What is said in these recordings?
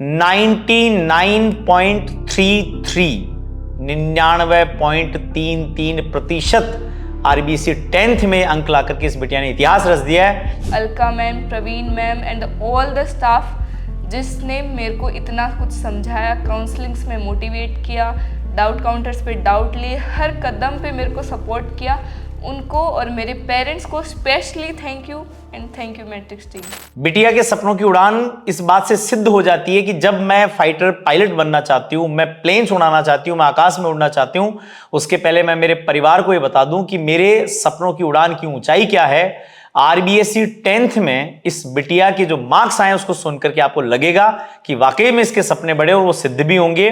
99.33 99.33% RBC 10th में अंक ला करके इस बिटिया ने इतिहास रच दिया है। Alka ma'am, Praveen ma'am and all the staff जिसने मेरे को इतना कुछ समझाया, काउंसलिंग्स में मोटिवेट किया, डाउट काउंटर्स पे डाउट लिए, हर कदम पे मेरे को सपोर्ट किया, उनको और मेरे पेरेंट्स को specially thank you and thank you matrix team. बिटिया के सपनों की उड़ान इस बात से सिद्ध हो जाती है कि जब मैं फाइटर पायलट बनना चाहती हूं, मैं प्लेन्स उड़ाना चाहती हूं, मैं आकाश में उड़ना चाहती हूं, उसके पहले मैं मेरे परिवार को यह बता दूं कि मेरे सपनों की उड़ान की ऊंचाई क्या है। आरबीएससी 10th में इस बिटिया के जो मार्क्स आए उसको सुनकर के आपको लगेगा कि वाकई में इसके सपने बड़े और वो सिद्ध भी होंगे।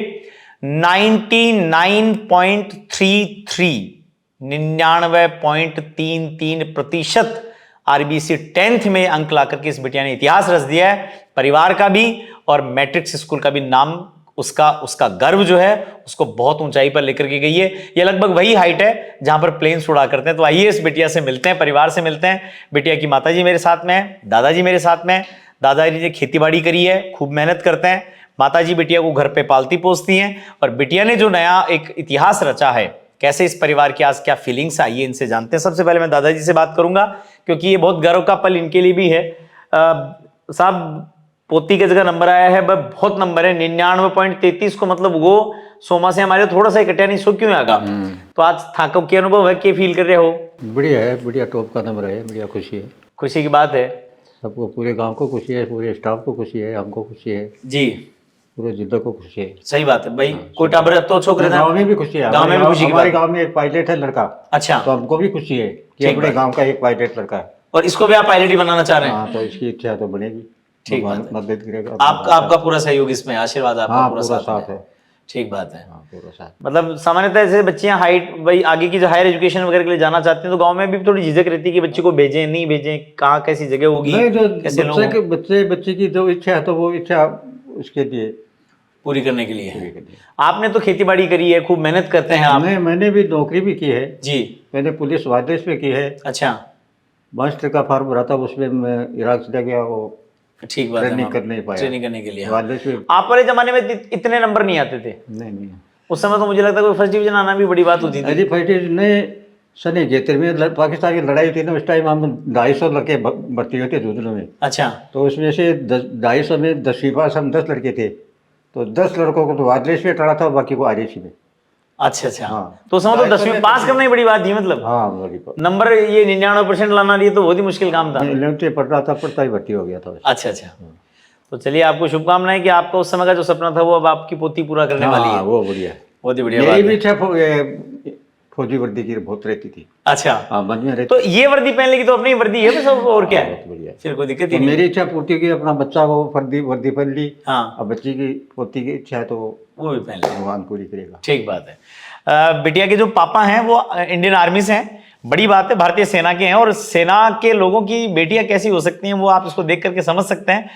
99.33% आरबीसी 10th में अंक ला करके इस बिटिया ने इतिहास रच दिया है। परिवार का भी और मैट्रिक्स स्कूल का भी नाम, उसका गर्व जो है उसको बहुत ऊंचाई पर लेकर के गई है। ये लगभग वही हाइट है जहां पर प्लेन्स उड़ा करते हैं। तो आइए इस बिटिया से मिलते हैं, परिवार से मिलते हैं। बिटिया की माताजी मेरे साथ में है, दादाजी मेरे साथ में है। दादाजी ने खेतीबाड़ी करी है, खूब मेहनत करते हैं। माताजी बिटिया को घर पे पालती पोसती हैं और बिटिया ने जो नया एक इतिहास रचा है, कैसे इस परिवार की आज क्या फीलिंग्स आइए इनसे जानते हैं। सबसे पहले मैं दादाजी से बात करूंगा क्योंकि ये बहुत गर्व का पल इनके लिए भी है। साहब, पोती के जगह नंबर आया है, बहुत नंबर है 99.33 को, मतलब वो सोमा से हमारे थोड़ा सा इकट्ठा नहीं, सो क्यों आगा। तो आज थाको के अनुभव है, क्या फील कर रहे हो? बढ़िया है, बढ़िया टॉप का नंबर है, बढ़िया खुशी है। खुशी की बात है, सबको, पूरे गांव को खुशी है, पूरे स्टाफ को खुशी है, हमको खुशी है जी, पूरे जिले को खुशी है। सही बात है भाई। कोई टाबर तो छोकरे गांव में भी खुशी है, गांव में भी खुशी की हमारे बात। गांव में एक पायलट है लड़का। अच्छा, तो हमको भी खुशी है कि ठीक अपने बात। गांव का एक पायलट लड़का है और इसको भी आप पायलट ही बनाना चाह रहे हैं? हाँ, तो इसकी इच्छा तो बनेगी, ठीक भगवान बात है। मदद करेगा। आपका पूरा सहयोग इसमें, आशीर्वाद आपका हाँ, पूरा पूरा साथ साथ है। है। ठीक बात है। हाँ, पूरा साथ। मतलब सामान्यतः ऐसे बच्चियां हाइट भाई आगे की जो हायर एजुकेशन वगैरह के लिए जाना चाहती हैं तो गांव में भी थोड़ी झिझक रहती है कि बच्चे को भेजें नहीं भेजें, कहाँ कैसी जगह होगी, नहीं, जो कैसे लोग बच्चे की जो इच्छा है तो वो इच्छा उसके लिए पूरी करने के लिए है। आपने तो खेती-बाड़ी करी है, खूब मेहनत करते हैं आप। मैंने भी नौकरी भी की है जी। मैंने पुलिस वायरलेस में की है। अच्छा, मास्टर का फॉर्म भरा था, उसमें मैं इराक चला गया, वो ठीक बात है। ट्रेनिंग कर नहीं पाया। ट्रेनिंग करने के लिए वायरलेस में आप वाले जमाने में इतने नंबर नहीं आते थे? नहीं। उस समय तो मुझे लगता है कोई फर्स्ट डिवीजन आना भी बड़ी बात होती थी। अरे फर्स्ट नहीं, सन 71 में पाकिस्तान की लड़ाई हुई थी ना, उस टाइम हम 250 लड़के भर्ती हुए थे जुदलों में। अच्छा, तो उसमें से 250 में 10वीं पास हम 10 लड़के थे, तो 10 लड़कों को तो वायरलेस में टड़ा था, बाकी को आरएसी में। अच्छा। हाँ। तो उस समय तो 10वीं पास करना ही बड़ी बात थी, मतलब हाँ, बड़ी नंबर ये 99% लाना लिए तो बहुत ही मुश्किल काम था। 11th पढ़ रहा था, पढ़ता ही भर्ती हो गया था। अच्छा। तो चलिए, आपको शुभकामनाएं कि आपका उस समय का जो सपना था वो अब आपकी पोती पूरा करने वाली है। वो बढ़िया, बहुत ही बढ़िया मेरी भी बात है। इच्छा फौजी वर्दी की बहुत रहती थी। अच्छा, हाँ, मन में रहती। तो ये वर्दी पहनने की तो अपनी वर्दी है बस, और क्या है, बहुत बढ़िया। फिर कोई दिक्कत ही तो नहीं। मेरी इच्छा पूर्ति की, अपना बच्चा को वर्दी पहन ली। हाँ, अब बच्ची की पोती की इच्छा है तो वो भी पहन ले, भगवान पूरी करेगा। ठीक बात है। बिटिया के जो पापा हैं वो इंडियन आर्मी से हैं, बड़ी बात है, भारतीय सेना के हैं। और सेना के लोगों की बेटियां कैसी हो सकती हैं वो आप इसको देख करके समझ सकते हैं।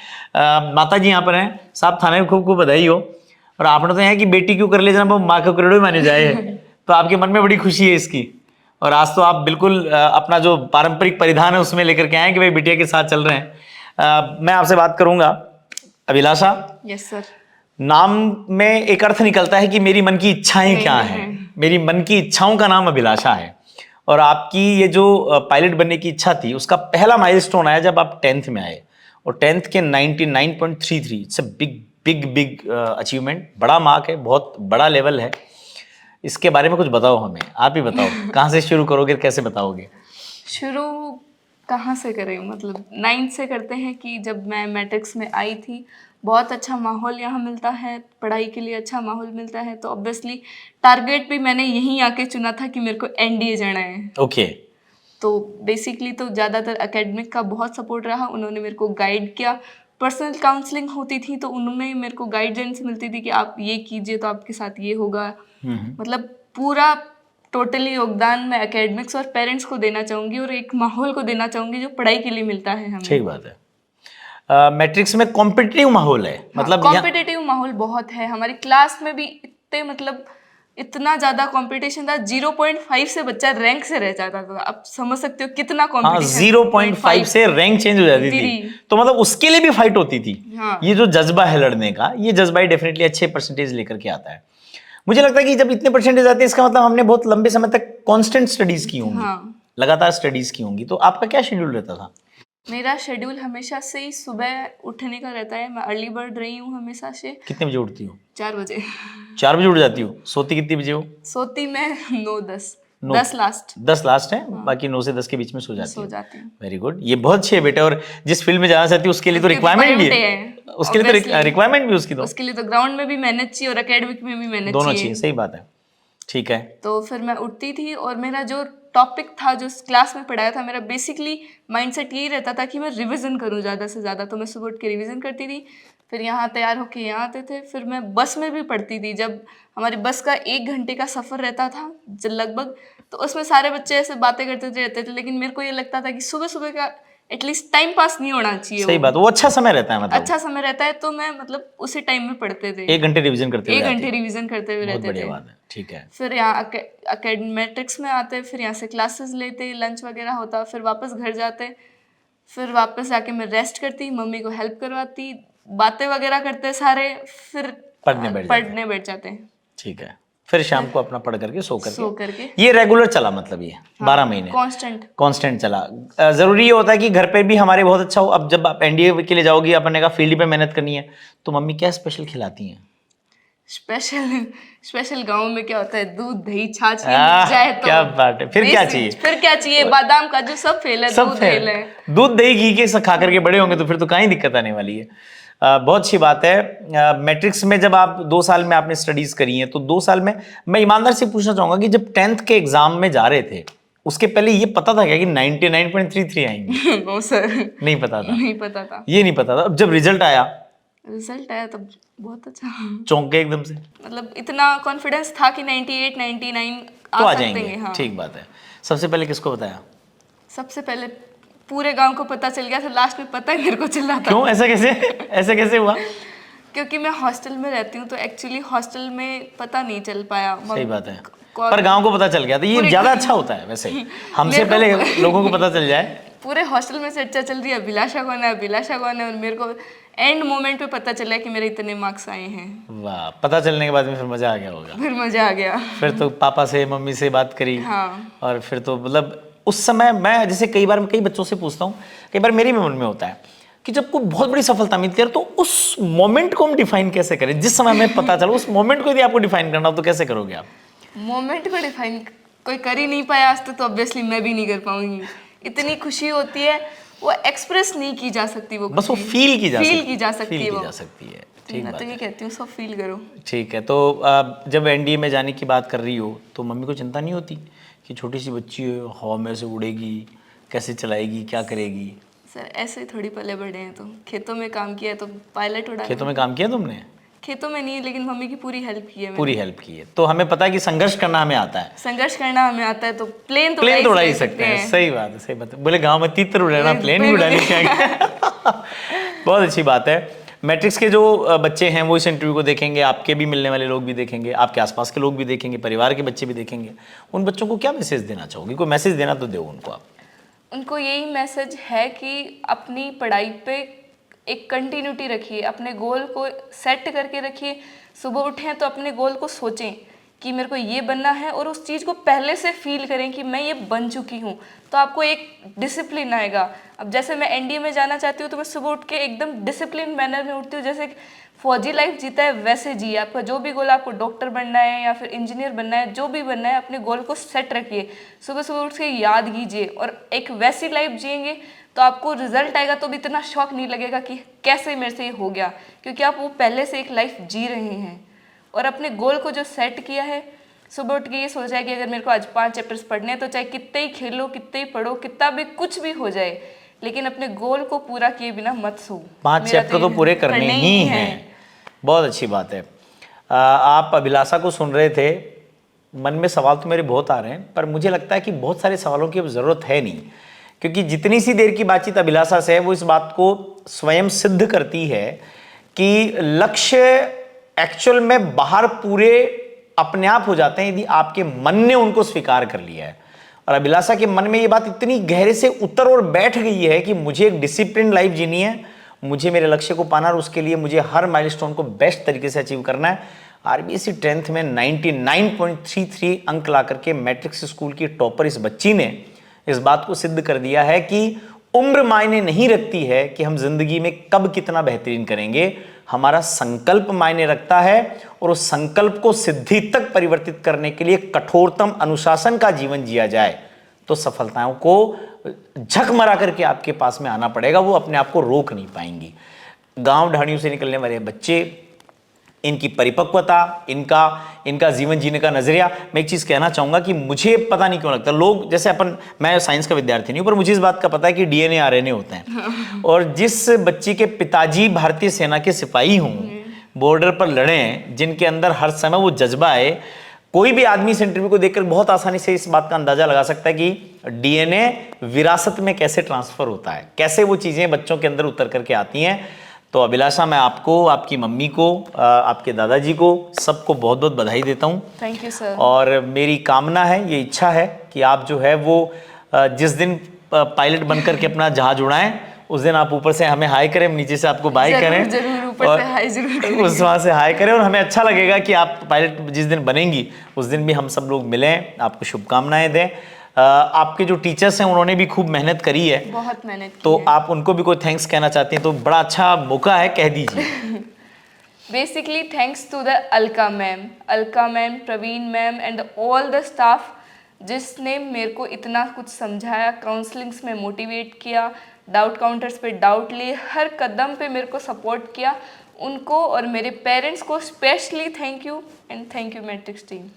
माता जी यहाँ पर हैं, साहब थाने में खूब खूब बधाई हो। और आपने तो है कि बेटी क्यों कर ले जना, माँ के करोड़ों माने जाए तो आपके मन में बड़ी खुशी है इसकी। और आज तो आप बिल्कुल अपना जो पारंपरिक परिधान है उसमें लेकर के आए कि भाई बिटिया के साथ चल रहे हैं। मैं आपसे बात करूंगा, अभिलाषा। Yes sir. नाम में एक अर्थ निकलता है कि मेरी मन की इच्छाएं क्या हैं। मेरी मन की इच्छाओं का नाम अभिलाषा है। और आपकी ये जो पायलट बनने की इच्छा थी उसका पहला माइलस्टोन आया जब आप 10th में आए, और 10th के 99.33, इट्स अ बिग अचीवमेंट, बड़ा मार्क है, बहुत बड़ा लेवल है। इसके बारे में कुछ बताओ हमें, आप ही बताओ कहाँ से शुरू करोगे, कैसे बताओगे? शुरू कहाँ से करें, मतलब 9th से करते हैं कि जब मैं मैट्रिक्स में आई थी, बहुत अच्छा माहौल यहाँ मिलता है, पढ़ाई के लिए अच्छा माहौल मिलता है, तो ऑब्वियसली टारगेट भी मैंने यहीं आके चुना था कि मेरे को एनडीए जाना है। ओके। तो बेसिकली तो ज़्यादातर एकेडमिक का बहुत सपोर्ट रहा, उन्होंने मेरे को गाइड किया, पर्सनल काउंसलिंग होती थी तो उनमें मेरे को गाइडेंस मिलती थी कि आप ये कीजिए तो आपके साथ ये होगा। मतलब पूरा टोटली योगदान मैं एकेडमिक्स और पेरेंट्स को देना चाहूँगी और एक माहौल को देना चाहूँगी जो पढ़ाई के लिए मिलता है हमें। ठीक बात है। मैट्रिक्स में कॉम्पिटिटिव माहौल है, मतलब कॉम्पिटिटिव माहौल बहुत है। हमारी क्लास में भी इतने मतलब इतना ज्यादा कंपटीशन था, 0.5 से बच्चा रैंक से रह जाता था। आप समझ सकते हो कितना हाँ, कंपटीशन। 0.5 से रैंक चेंज हो जाती थी, दीदी। तो मतलब उसके लिए भी फाइट होती थी। हाँ। ये जो जज्बा है लड़ने का, ये जज्बा ही डेफिनेटली अच्छे परसेंटेज लेकर के आता है। मुझे लगता है कि जब इतने परसेंटेज आते हैं, इसका मतलब हमने बहुत लंबे समय तक कांस्टेंट स्टडीज की होंगी, हाँ। लगातार स्टडीज की होंगी। तो आपका क्या शेड्यूल रहता था? मेरा शेड्यूल हमेशा से ही सुबह उठने का रहता है। मैं अर्ली बर्ड रही हूँ हमेशा से। कितने बजे उठती हो? 4 बजे। 4 बजे उठ जाती हो? सोती कितनी बजे हो? सोती मैं 9-10, 9 10 लास्ट 10 लास्ट है, बाकी 9 से 10 के बीच में सो जाती सो हो। जाती हूँ। वेरी गुड, ये बहुत अच्छी है बेटा। और जिस फील्ड में जाना चाहती है उसके लिए तो उसकी रिक्वायरमेंट भी requirement है, है, उसके लिए तो obviously। रिक्वायरमेंट भी उसकी तो उसके लिए तो ग्राउंड में भी मेहनत चाहिए और एकेडमिक में भी मेहनत दोनों चाहिए। चाहिए, सही बात है। ठीक है। तो फिर मैं उठती थी और मेरा जो टॉपिक था, जो क्लास में पढ़ाया था, मेरा बेसिकली माइंडसेट यही रहता था कि मैं रिवीजन करूँ ज़्यादा से ज़्यादा। तो मैं सुबह उठ के रिवीजन करती थी, फिर यहाँ तैयार होके यहाँ आते थे। फिर मैं बस में भी पढ़ती थी। जब हमारी बस का 1 घंटे का सफ़र रहता था लगभग, तो उसमें सारे बच्चे ऐसे बातें करते रहते थे, लेकिन मेरे को ये लगता था कि सुबह सुबह का एटलीस्ट टाइम पास नहीं होना चाहिए। सही बात, वो अच्छा समय रहता है, मतलब अच्छा समय रहता है। तो मैं मतलब उसी टाइम में पढ़ते थे। 1 घंटे रिवीजन करते हुए 1 जाती घंटे है। रिवीजन करते हुए बहुत रहते बढ़िया थे। बात है। ठीक है। फिर यहाँ अकेडमेट्रिक्स में आते, फिर यहाँ से क्लासेस लेते, लंच वगैरह होता, फिर वापस घर जाते। फिर वापस जाके मैं रेस्ट करती, मम्मी को हेल्प करवाती, बातें वगैरह करते सारे, फिर पढ़ने बैठ जाते। ठीक है। फिर शाम को अपना पढ़ करके सो सो करके करके ये रेगुलर चला, मतलब ये 12 महीने कांस्टेंट चला। जरूरी ये होता है कि घर पे भी हमारे बहुत अच्छा हो। अब जब आप एनडीए के लिए जाओगी, अपने का फील्ड पे मेहनत करनी है, तो मम्मी क्या स्पेशल खिलाती हैं? स्पेशल गांव में क्या होता है, दूध दही छाछ ये आह, मिल जाए तो क्या बात है। फिर क्या चाहिए? फिर क्या चाहिए, बादाम काजू सब फेल है, सब दूध फेल। फेल है। दूध दही घी के खा करके बड़े होंगे तो फिर तो कहीं दिक्कत आने वाली है। बहुत अच्छी बात है। मैट्रिक्स में जब आप 2 साल में आपने स्टडीज करी हैं, तो 2 साल में मैं ईमानदार से पूछना चाहूंगा कि जब 10th के एग्जाम में जा रहे थे, उसके पहले ये पता था क्या कि 99.33 आएंगे? नो सर, नहीं पता था। नहीं पता था। ये नहीं पता था। अब जब रिजल्ट आया, रिजल्ट आया तब बहुत अच्छा, चौंक गए एकदम से? मतलब इतना कॉन्फिडेंस था कि 98 99 तो आ सकते जाएंगे। हैं। हाँ। ठीक बात है। सबसे पहले किसको बताया? सबसे पहले पूरे गांव को पता चल गया था, लास्ट में पता ही मेरे को चला था। क्यों? ऐसा कैसे हुआ? क्योंकि मैं हॉस्टल में रहती हूँ, तो एक्चुअली हॉस्टल में पता नहीं चल पाया। सही बात है, पर गांव को पता चल गया तो ये ज्यादा अच्छा होता है वैसे, हमसे पहले लोगों को पता चल जाए। पूरे हॉस्टल में चर्चा चल रही है, अभिलाषा कौन है, अभिलाषा कौन है, और मेरे को एंड मोमेंट पे पता चला कि मेरे इतने मार्क्स आए हैं। वाह, पता चलने के बाद में फिर मजा आ गया होगा। फिर मजा आ गया। फिर तो पापा से मम्मी से बात करी। हाँ। और फिर तो मतलब उस समय मैं जैसे कई बार कई बच्चों से पूछता हूँ, कई बार मेरे भी मन में होता है कि जब कोई बहुत बड़ी सफलता मिलती है तो उस मोमेंट को हम डिफाइन कैसे करें? जिस समय हमें पता चला, उस मोमेंट को यदि आपको डिफाइन करना हो तो कैसे करोगे आप? मोमेंट को डिफाइन कोई कर ही नहीं पाया आज तक, तो ऑब्वियसली मैं भी नहीं कर पाऊंगी। इतनी खुशी होती है, वो एक्सप्रेस नहीं की जा सकती, वो बस वो फील की जा सकती है। ठीक मैं तो ये कहती हूँ सब फील करो। ठीक है। तो जब एनडीए में जाने की बात कर रही हो तो मम्मी को चिंता नहीं होती कि छोटी सी बच्ची है, हवा में से उड़ेगी, कैसे चलाएगी, क्या करेगी? सर ऐसे ही थोड़ी पले बड़े हैं, तो खेतों में काम किया है तो पायलट उड़ा। खेतों में काम किया तुमने? खेतों में नहीं, लेकिन मम्मी की पूरी हेल्प की है मैंने। पूरी हेल्प की है, तो हमें पता है कि संघर्ष करना हमें आता है। संघर्ष करना हमें आता है, तो प्लेन तो उड़ा ही सकते हैं। सही बात है, सही बात है। बोले गांव में तीतर उड़ाना, प्लेन भी उड़ाने क्या? बहुत अच्छी बात है। मैट्रिक्स के जो बच्चे हैं वो इस इंटरव्यू को देखेंगे, आपके भी मिलने वाले लोग भी देखेंगे, आपके आसपास के लोग भी देखेंगे, परिवार के बच्चे भी देखेंगे। उन बच्चों को क्या मैसेज देना चाहोगे? कोई मैसेज देना तो दो उनको आप। उनको यही मैसेज है कि अपनी पढ़ाई पे एक कंटिन्यूटी रखिए, अपने गोल को सेट करके रखिए। सुबह उठें तो अपने गोल को सोचें कि मेरे को ये बनना है, और उस चीज़ को पहले से फील करें कि मैं ये बन चुकी हूँ, तो आपको एक डिसिप्लिन आएगा। अब जैसे मैं एनडीए में जाना चाहती हूँ, तो मैं सुबह उठ के एकदम डिसिप्लिन मैनर में उठती हूँ, जैसे फौजी लाइफ जीता है वैसे जिए। आपका जो भी गोल, आपको डॉक्टर बनना है या फिर इंजीनियर बनना है, जो भी बनना है, अपने गोल को सेट रखिए, सुबह सुबह उठ के याद कीजिए, और एक वैसी लाइफ जिएंगे तो आपको रिजल्ट आएगा तो भी इतना शॉक नहीं लगेगा कि कैसे मेरे से ये हो गया, क्योंकि आप वो पहले से एक लाइफ जी रहे हैं। और अपने गोल को जो सेट किया है, सुबह उठ के ये सोचा है कि अगर मेरे को आज 5 चैप्टर्स पढ़ने हैं, तो चाहे कितने ही खेलो, कितने ही पढ़ो, कितना भी कुछ भी हो जाए, लेकिन अपने गोल को पूरा किए बिना मत सो। 5 चैप्टर तो पूरे करने ही हैं। बहुत अच्छी बात है। आप अभिलाषा को सुन रहे थे, मन में सवाल तो मेरे बहुत आ रहे हैं, पर मुझे लगता है कि बहुत सारे सवालों की अब ज़रूरत है नहीं, क्योंकि जितनी सी देर की बातचीत अभिलाषा से है वो इस बात को स्वयं सिद्ध करती है कि लक्ष्य एक्चुअल में बाहर पूरे अपने आप हो जाते हैं यदि आपके मन ने उनको स्वीकार कर लिया है। और अभिलाषा के मन में ये बात इतनी गहरे से उतर और बैठ गई है कि मुझे एक डिसिप्लिन लाइफ जीनी है, मुझे मेरे लक्ष्य को पाना और उसके लिए मुझे हर माइलस्टोन को बेस्ट तरीके से अचीव करना है। आरबीएससी 10th में 99.33 अंक ला करके मैट्रिक्स स्कूल की टॉपर इस बच्ची ने इस बात को सिद्ध कर दिया है कि उम्र मायने नहीं रखती है कि हम जिंदगी में कब कितना बेहतरीन करेंगे, हमारा संकल्प मायने रखता है। और उस संकल्प को सिद्धि तक परिवर्तित करने के लिए कठोरतम अनुशासन का जीवन जिया जाए तो सफलताओं को झक मरा करके आपके पास में आना पड़ेगा, वो अपने आप को रोक नहीं पाएंगी। गांव ढाणियों से निकलने वाले बच्चे, इनकी परिपक्वता, इनका जीवन जीने का नजरिया। मैं एक चीज कहना चाहूंगा कि मुझे पता नहीं क्यों लगता, लोग जैसे मैं साइंस का विद्यार्थी नहीं हूं, पर मुझे इस बात का पता है कि डीएनए आरएनए होते हैं। और जिस बच्चे के पिताजी भारतीय सेना के सिपाही हों, बॉर्डर पर लड़े, जिनके अंदर हर समय वो जज्बा है, कोई भी आदमी इस इंटरव्यू को देखकर बहुत आसानी से इस बात का अंदाजा लगा सकता है कि डीएनए विरासत में कैसे ट्रांसफर होता है, कैसे वो चीजें बच्चों के अंदर उतर करके आती हैं। तो अभिलाषा, मैं आपको, आपकी मम्मी को, आपके दादाजी को, सबको बहुत बहुत बधाई देता हूँ। Thank you sir. और मेरी कामना है, ये इच्छा है कि आप जो है वो जिस दिन पायलट बनकर के अपना जहाज उड़ाएं, उस दिन आप ऊपर से हमें हाई करें, नीचे से आपको बाय करें, जरूर ऊपर से हाई जरूर करें। उस वहाँ से हाई करें। और हमें अच्छा लगेगा कि आप पायलट जिस दिन बनेंगी उस दिन भी हम सब लोग मिलें, आपको शुभकामनाएं दें। आपके जो टीचर्स हैं उन्होंने भी खूब मेहनत करी है, बहुत मेहनत की तो है। आप उनको भी कोई थैंक्स कहना चाहती हैं तो बड़ा अच्छा मौका है, कह दीजिए। Basically thanks to the Alka ma'am, Praveen ma'am and all the staff जिसने मेरे को इतना कुछ समझाया, काउंसलिंग्स में मोटिवेट किया, डाउट काउंटर्स पे डाउट लिए, हर कदम पे मेरे को सपोर्ट किया। उनको और मेरे पेरेंट्स को specially thank you and thank you matrix team.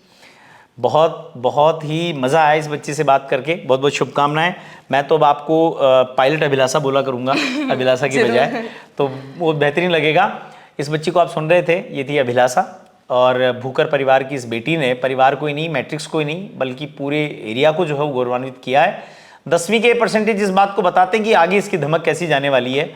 बहुत बहुत ही मज़ा आया इस बच्ची से बात करके, बहुत बहुत शुभकामनाएं। मैं तो अब आपको पायलट अभिलाषा बोला करूंगा अभिलाषा की बजाय, तो वो बेहतरीन लगेगा। इस बच्ची को आप सुन रहे थे, ये थी अभिलाषा, और भूकर परिवार की इस बेटी ने परिवार को ही नहीं, मैट्रिक्स को ही नहीं, बल्कि पूरे एरिया को जो है वो गौरवान्वित किया है। 10वीं के परसेंटेज इस बात को बताते हैं कि आगे इसकी धमक कैसी जाने वाली है।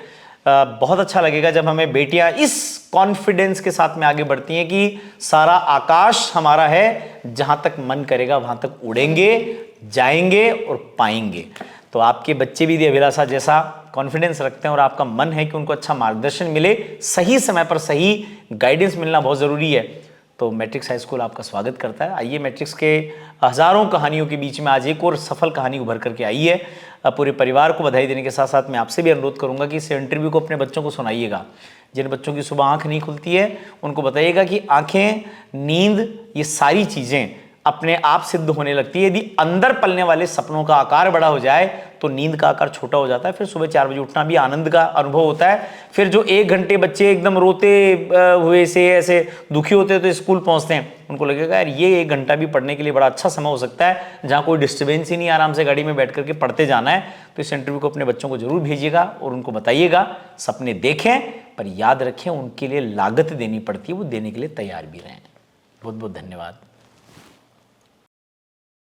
बहुत अच्छा लगेगा जब हमें बेटियां इस कॉन्फिडेंस के साथ में आगे बढ़ती हैं कि सारा आकाश हमारा है, जहां तक मन करेगा वहां तक उड़ेंगे, जाएंगे और पाएंगे। तो आपके बच्चे भी अभिलाषा जैसा कॉन्फिडेंस रखते हैं और आपका मन है कि उनको अच्छा मार्गदर्शन मिले, सही समय पर सही गाइडेंस मिलना बहुत ज़रूरी है। तो मैट्रिक्स हाई स्कूल आपका स्वागत करता है। आइए, मैट्रिक्स के हज़ारों कहानियों के बीच में आज एक और सफल कहानी उभर करके आई है। पूरे परिवार को बधाई देने के साथ साथ मैं आपसे भी अनुरोध करूंगा कि इस इंटरव्यू को अपने बच्चों को सुनाइएगा। जिन बच्चों की सुबह आंख नहीं खुलती है उनको बताइएगा कि आंखें, नींद, ये सारी चीज़ें अपने आप सिद्ध होने लगती है। यदि अंदर पलने वाले सपनों का आकार बड़ा हो जाए तो नींद का आकार छोटा हो जाता है, फिर सुबह 4 बजे उठना भी आनंद का अनुभव होता है। फिर जो 1 घंटे बच्चे एकदम रोते हुए से ऐसे दुखी होते हैं तो स्कूल पहुंचते हैं, उनको लगेगा यार ये 1 घंटा भी पढ़ने के लिए बड़ा अच्छा समय हो सकता है, जहाँ कोई डिस्टर्बेंस ही नहीं, आराम से गाड़ी में बैठ करके पढ़ते जाना है। तो इस इंटरव्यू को अपने बच्चों को जरूर भेजिएगा और उनको बताइएगा सपने देखें, पर याद रखें उनके लिए लागत देनी पड़ती है, वो देने के लिए तैयार भी रहें। बहुत बहुत धन्यवाद।